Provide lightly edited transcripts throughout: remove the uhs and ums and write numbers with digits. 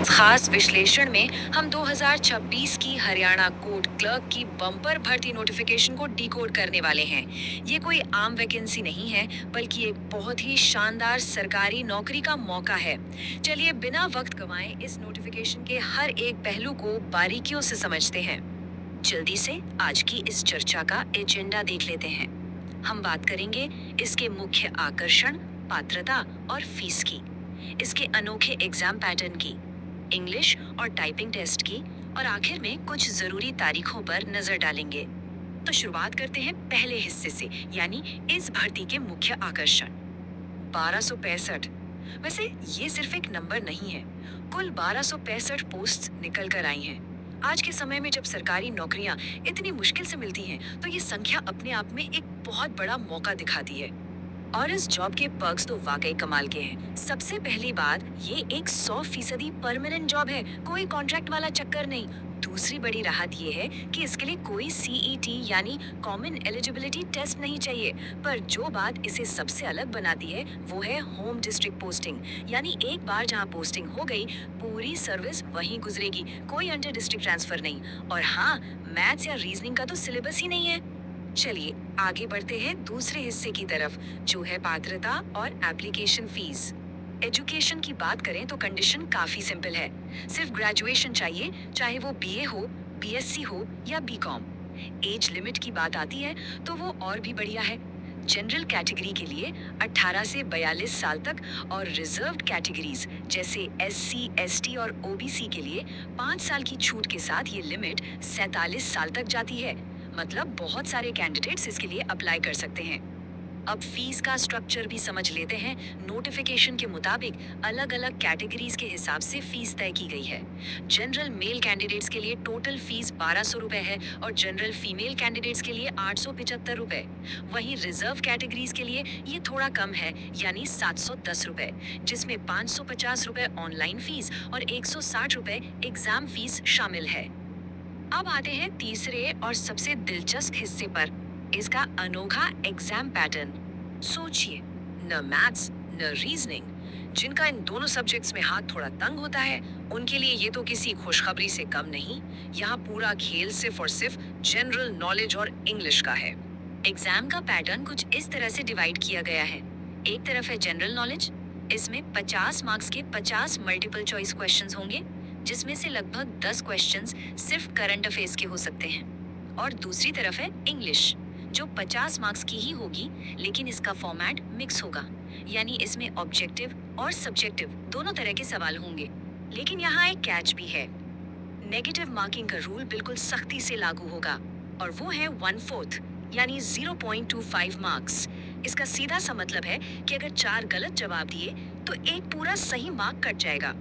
इस खास विश्लेषण में हम 2026 की हरियाणा कोर्ट क्लर्क की बम्पर भर्ती नोटिफिकेशन को डिकोड करने वाले हैं। ये कोई आम वैकेंसी नहीं है, बल्कि एक बहुत ही शानदार सरकारी नौकरी का मौका है। चलिए बिना वक्त गंवाए इस नोटिफिकेशन के हर एक पहलू को बारीकियों से समझते हैं। जल्दी से आज की इस चर्चा का एजेंडा देख लेते हैं। हम बात करेंगे इसके मुख्य आकर्षण, पात्रता और फीस की, इसके अनोखे एग्जाम पैटर्न की, इंग्लिश और टाइपिंग टेस्ट की, और आखिर में कुछ जरूरी तारीखों पर नजर डालेंगे। तो शुरुआत करते हैं पहले हिस्से से, यानी इस भर्ती के मुख्य आकर्षण। 1265। वैसे ये सिर्फ एक नंबर नहीं है, कुल 1265 पोस्ट निकल कर आई हैं। आज के समय में जब सरकारी नौकरियां इतनी मुश्किल से मिलती हैं, तो ये संख्या अपने आप में एक बहुत बड़ा मौका दिखाती है। और इस जॉब के पर्क्स तो वाकई कमाल के हैं। सबसे पहली बात, ये एक 100% परमानेंट जॉब है, कोई कॉन्ट्रैक्ट वाला चक्कर नहीं। दूसरी बड़ी राहत ये है कि इसके लिए कोई सीईटी यानी कॉमन एलिजिबिलिटी टेस्ट नहीं चाहिए। पर जो बात इसे सबसे अलग बनाती है वो है होम डिस्ट्रिक्ट पोस्टिंग, यानी एक बार जहाँ पोस्टिंग हो गई, पूरी सर्विस वहीं गुजरेगी, कोई अंडर डिस्ट्रिक्ट ट्रांसफर नहीं। और हाँ, मैथ्स या रीजनिंग का तो सिलेबस ही नहीं है। चलिए आगे बढ़ते हैं दूसरे हिस्से की तरफ, जो है पात्रता और एप्लीकेशन फीस। एजुकेशन की बात करें तो कंडीशन काफी सिंपल है, सिर्फ ग्रेजुएशन चाहिए, चाहे वो बीए हो, बीएससी हो या बीकॉम। एज लिमिट की बात आती है तो वो और भी बढ़िया है। जनरल कैटेगरी के लिए 18 से 42 साल तक, और रिजर्व्ड कैटेगरीज जैसे एससी, एसटी और ओबीसी के लिए 5 साल की छूट के साथ ये लिमिट 47 साल तक जाती है। मतलब बहुत सारे कैंडिडेट्स इसके लिए अप्लाई कर सकते हैं। अब फीस का स्ट्रक्चर भी समझ लेते हैं। नोटिफिकेशन के मुताबिक अलग अलग कैटेगरीज के हिसाब से फीस तय की गई है। जनरल मेल कैंडिडेट्स के लिए टोटल फीस 1200 रुपए है, और जनरल फीमेल कैंडिडेट्स के लिए 875 रुपए। वहीं रिजर्व कैटेगरीज के लिए ये थोड़ा कम है, यानी 710 रुपए, जिसमें 550 रुपए ऑनलाइन फीस और 160 रुपए एग्जाम फीस शामिल है। अब आते हैं तीसरे और सबसे दिलचस्प हिस्से पर, इसका अनोखा एग्जाम पैटर्न। सोचिए, न मैथ्स न रीजनिंग, जिनका इन दोनों सब्जेक्ट्स में हाथ थोड़ा तंग होता है, उनके लिए ये तो किसी खुशखबरी से कम नहीं। यहाँ पूरा खेल सिर्फ और सिर्फ जनरल नॉलेज और इंग्लिश का है। एग्जाम का पैटर्न कुछ इस तरह से डिवाइड किया गया है। एक तरफ है जनरल नॉलेज, इसमें 50 मार्क्स के 50 मल्टीपल चॉइस क्वेश्चंस होंगे, जिसमें से लगभग 10 क्वेश्चंस सिर्फ करंट अफेयर्स के हो सकते हैं। और दूसरी तरफ है इंग्लिश, जो 50 मार्क्स की ही होगी, लेकिन इसका फॉर्मेट मिक्स होगा, यानी इसमें ऑब्जेक्टिव और सब्जेक्टिव दोनों तरह के सवाल होंगे। लेकिन यहाँ एक कैच भी है, नेगेटिव मार्किंग का रूल बिल्कुल सख्ती से लागू होगा, और वो है 1/4, यानी 0.25 मार्क्स। इसका सीधा सा मतलब है कि अगर 4 गलत जवाब दिए तो एक पूरा सही मार्क कट जाएगा।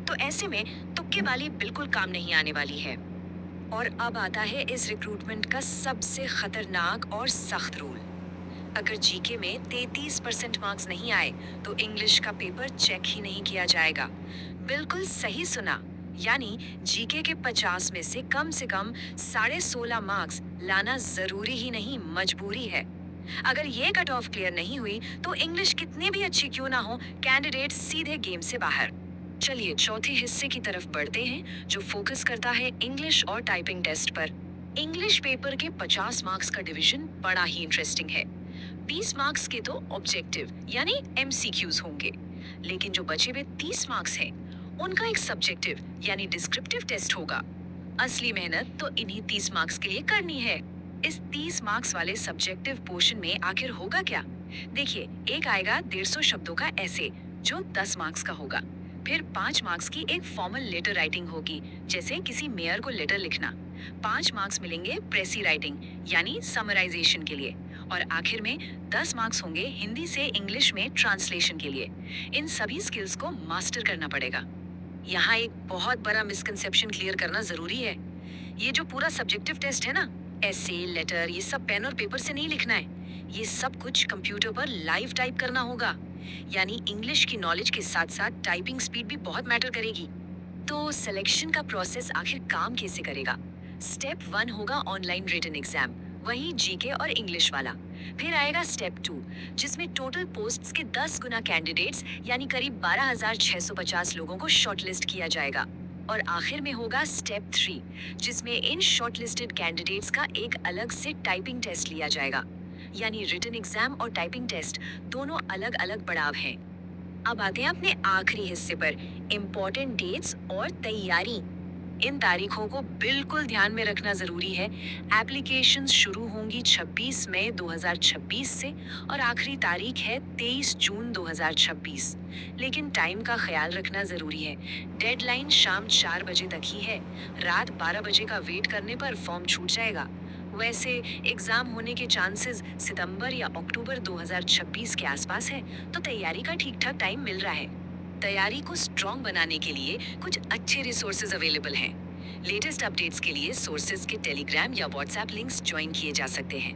तो ऐसे में तुक्केबाजी बिल्कुल काम नहीं आने वाली है। और अब आता है इस रिक्रूटमेंट का सबसे खतरनाक और सख्त रूल। अगर जीके में 33% मार्क्स नहीं आए तो इंग्लिश का पेपर चेक ही नहीं किया जाएगा। बिल्कुल सही सुना, यानी जीके के 50 में से कम 16.5 मार्क्स लाना जरूरी ही नहीं, मजबूरी है। अगर ये कट ऑफ क्लियर नहीं हुई तो इंग्लिश कितनी भी अच्छी क्यों ना हो, कैंडिडेट सीधे गेम से बाहर। चलिए चौथे हिस्से की तरफ बढ़ते हैं, जो फोकस करता है इंग्लिश और टाइपिंग टेस्ट पर। इंग्लिश पेपर के 50 मार्क्स का डिवीजन बड़ा ही इंटरेस्टिंग है। 20 मार्क्स के तो ऑब्जेक्टिव यानी एमसीक्यूज होंगे, लेकिन जो बचे हुए 30 मार्क्स हैं, उनका एक सब्जेक्टिव यानी डिस्क्रिप्टिव टेस्ट होगा। असली मेहनत तो इन्हीं 30 मार्क्स के लिए करनी है। इस 30 मार्क्स वाले सब्जेक्टिव पोर्शन में आखिर होगा क्या? देखिए, एक आएगा 150 शब्दों का ऐसे, जो 10 मार्क्स का होगा। फिर 5 मार्क्स की एक फॉर्मल लेटर राइटिंग होगी, जैसे किसी मेयर को लेटर लिखना। 5 मार्क्स मिलेंगे प्रेसी राइटिंग यानी समराइजेशन के लिए, और आखिर में 10 मार्क्स होंगे हिंदी से इंग्लिश में ट्रांसलेशन के लिए। इन सभी स्किल्स को मास्टर करना पड़ेगा। यहाँ एक बहुत बड़ा मिसकंसेप्शन क्लियर करना जरूरी है। ये जो पूरा सब्जेक्टिव टेस्ट है ना, ऐसे, लेटर, ये सब पेन और पेपर से नहीं लिखना है। ये सब कुछ कंप्यूटर पर लाइव टाइप करना होगा, यानी इंग्लिश की नॉलेज के साथ साथ टाइपिंग स्पीड भी बहुत मैटर करेगी। तो सिलेक्शन का प्रोसेस आखिर काम कैसे करेगा? स्टेप 1 होगा ऑनलाइन रिटन एग्जाम, वहीं जीके और इंग्लिश वाला। फिर आएगा स्टेप 2, जिसमें टोटल पोस्ट्स के 10 गुना कैंडिडेट्स यानी करीब 12,650 लोगों को शॉर्टलिस्ट किया जाएगा। और आखिर में होगा स्टेप 3, जिसमें इन शॉर्टलिस्टेड कैंडिडेट्स का एक अलग से टाइपिंग टेस्ट लिया जाएगा। यानी रिटन एग्जाम और टाइपिंग टेस्ट दोनों अलग अलग पड़ाव हैं। अब आते हैं अपने आखिरी हिस्से पर, इम्पोर्टेंट डेट्स और तैयारी। इन तारीखों को बिल्कुल ध्यान में रखना जरूरी है। एप्लीकेशंस शुरू होंगी 26 मई 2026 से और आखिरी तारीख है 23 जून 2026। लेकिन टाइम का ख्याल रखना जरूरी है। डेडलाइन शाम 4 बजे तक ही है। रात 12 बजे का वेट करने पर फॉर्म छूट जाएगा। वैसे एग्जाम होने के चांसेस सितंबर या अक्टूबर 2026 के आसपास है, तो तैयारी का ठीक ठाक टाइम मिल रहा है। तैयारी को स्ट्रॉन्ग बनाने के लिए कुछ अच्छे रिसोर्सेज अवेलेबल हैं। लेटेस्ट अपडेट्स के लिए सोर्सेज के टेलीग्राम या व्हाट्सएप लिंक्स ज्वाइन किए जा सकते हैं।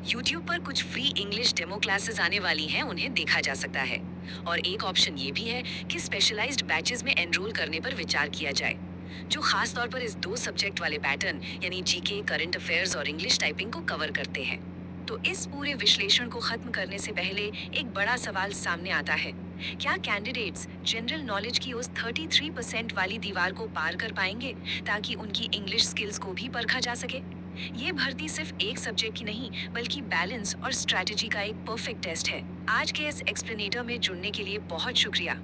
यूट्यूब पर कुछ फ्री इंग्लिश डेमो क्लासेस आने वाली हैं, उन्हें देखा जा सकता है। और एक ऑप्शन ये भी है कि स्पेशलाइज्ड बैचेस में एनरोल करने पर विचार किया जाए, जो खास तौर पर इस 2 सब्जेक्ट वाले पैटर्न यानी जीके, करंट अफेयर्स और इंग्लिश टाइपिंग को कवर करते हैं। तो इस पूरे विश्लेषण को खत्म करने से पहले एक बड़ा सवाल सामने आता है, क्या कैंडिडेट्स जनरल नॉलेज की उस 33% वाली दीवार को पार कर पाएंगे, ताकि उनकी इंग्लिश स्किल्स को भी परखा जा सके। ये भर्ती सिर्फ एक सब्जेक्ट की नहीं, बल्कि बैलेंस और स्ट्रैटेजी का एक परफेक्ट टेस्ट है। आज के इस एक्सप्लेनेटर में जुड़ने के लिए बहुत शुक्रिया।